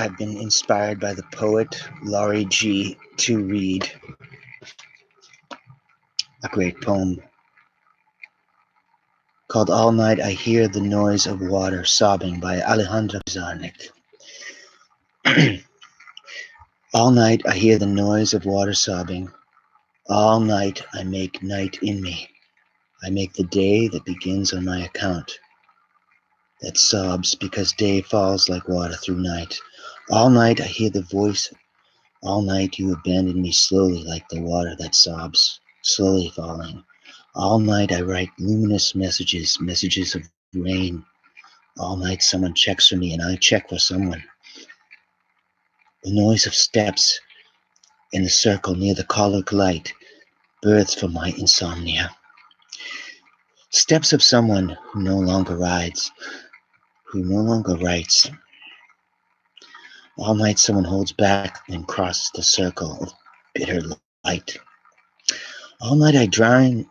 I've been inspired by the poet Laurie G. to read a great poem called All Night I Hear the Noise of Water Sobbing by Alejandra Pizarnik. All night I hear the noise of water sobbing. All night I make night in me. I make the day that begins on my account, that sobs because day falls like water through night. All night I hear the voice. All night you abandon me slowly like the water that sobs, slowly falling. All night I write luminous messages, messages of rain. All night someone checks for me and I check for someone. The noise of steps in the circle near the colic light births from my insomnia. Steps of someone who no longer rides, who no longer writes. All night someone holds back and crosses the circle of bitter light. All night I drowned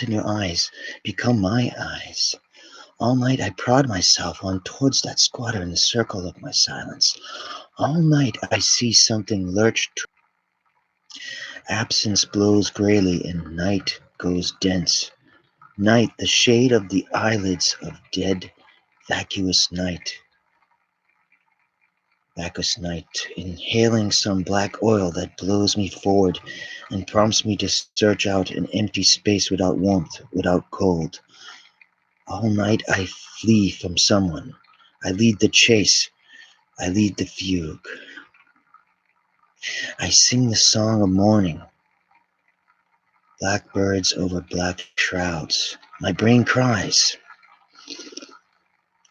in your eyes, become my eyes. All night I prod myself on towards that squatter in the circle of my silence. All night I see something lurch. Absence blows grayly and night goes dense. Night, the shade of the eyelids of dead, vacuous night. Vacuous night, inhaling some black oil that blows me forward and prompts me to search out an empty space without warmth, without cold. All night I flee from someone. I lead the chase. I lead the fugue. I sing the song of morning. Blackbirds over black shrouds. My brain cries.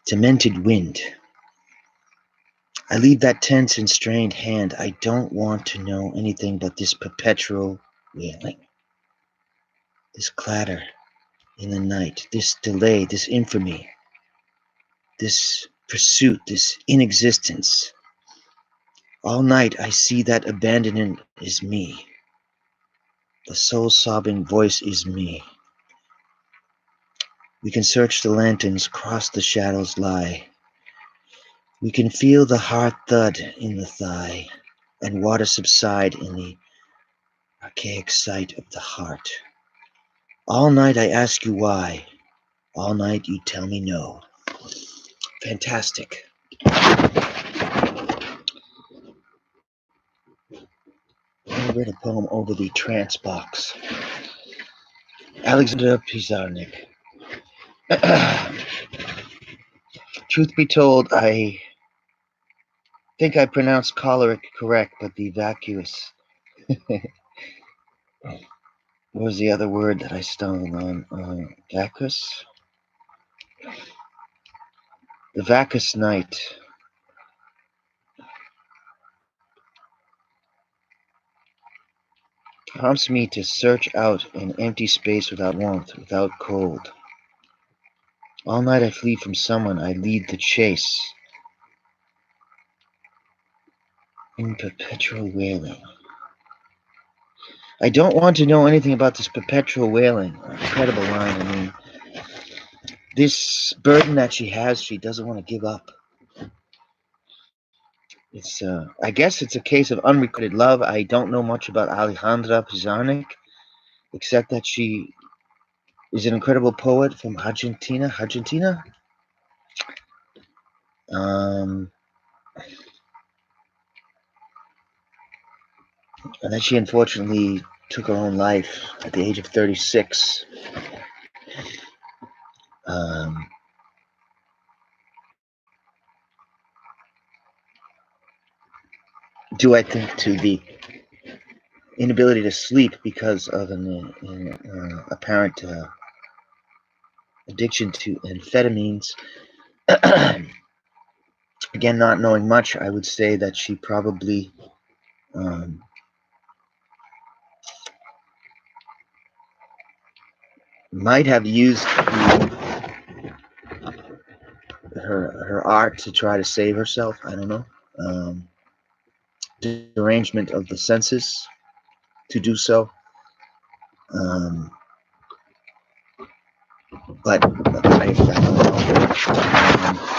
Demented wind. I leave that tense and strained hand. I don't want to know anything but this perpetual wailing. This clatter in the night. This delay. This infamy. This pursuit. This inexistence. All night I see that abandonment is me. The soul-sobbing voice is me. We can search the lanterns, cross the shadows lie. We can feel the heart thud in the thigh, and water subside in the archaic sight of the heart. All night I ask you why. All night you tell me no. Fantastic. I read a poem over the trance box. Alejandra Pizarnik. Truth be told, I think I pronounced choleric correct, but the vacuous what was the other word that I stumbled on? Vacuous? The vacuous night. Prompts me to search out an empty space without warmth, without cold. All night I flee from someone, I lead the chase. In perpetual wailing. I don't want to know anything about this perpetual wailing. Incredible line. I mean, this burden that she has, she doesn't want to give up. It's, I guess it's a case of unrequited love. I don't know much about Alejandra Pizarnik, except that she is an incredible poet from Argentina. And that she unfortunately took her own life at the age of 36. Due, I think, to the inability to sleep because of an apparent addiction to amphetamines. Again, not knowing much, I would say that she probably might have used her art to try to save herself. I don't know. Derangement of the senses to do so. But I don't know.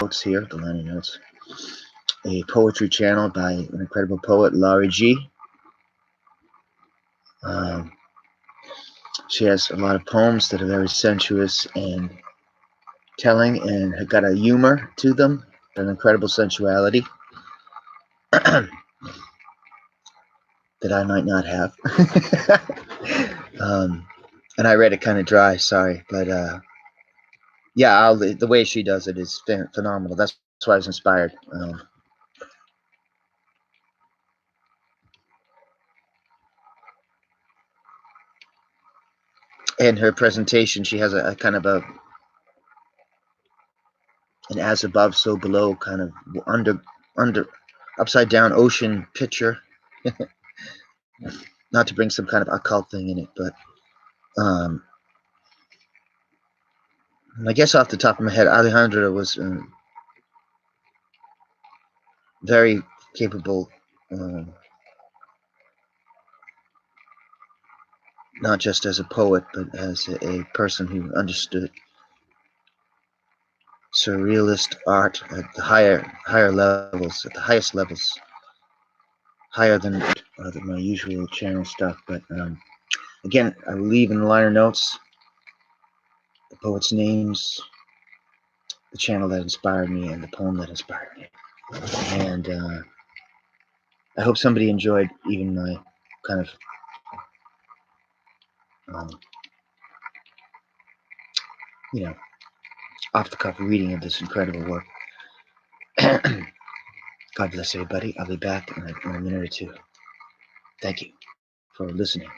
Notes here, the liner notes. a poetry channel by an incredible poet, Laurie G. She has a lot of poems that are very sensuous and telling, and have got a humor to them, an incredible sensuality that I might not have. And I read it kind of dry, sorry, but yeah, the way she does it is phenomenal. That's why I was inspired. And her presentation, she has a kind of an as above, so below kind of under upside down ocean picture. Not to bring some kind of occult thing in it, but I guess off the top of my head, Alejandra was very capable, not just as a poet, but as a person who understood surrealist art at the higher levels, at the highest levels, higher than my usual channel stuff. But again, I will leave in the liner notes the poets' names, the channel that inspired me, and the poem that inspired me. And I hope somebody enjoyed even my kind of you know, off the cuff reading of this incredible work. God bless everybody. I'll be back in a minute or two. Thank you for listening.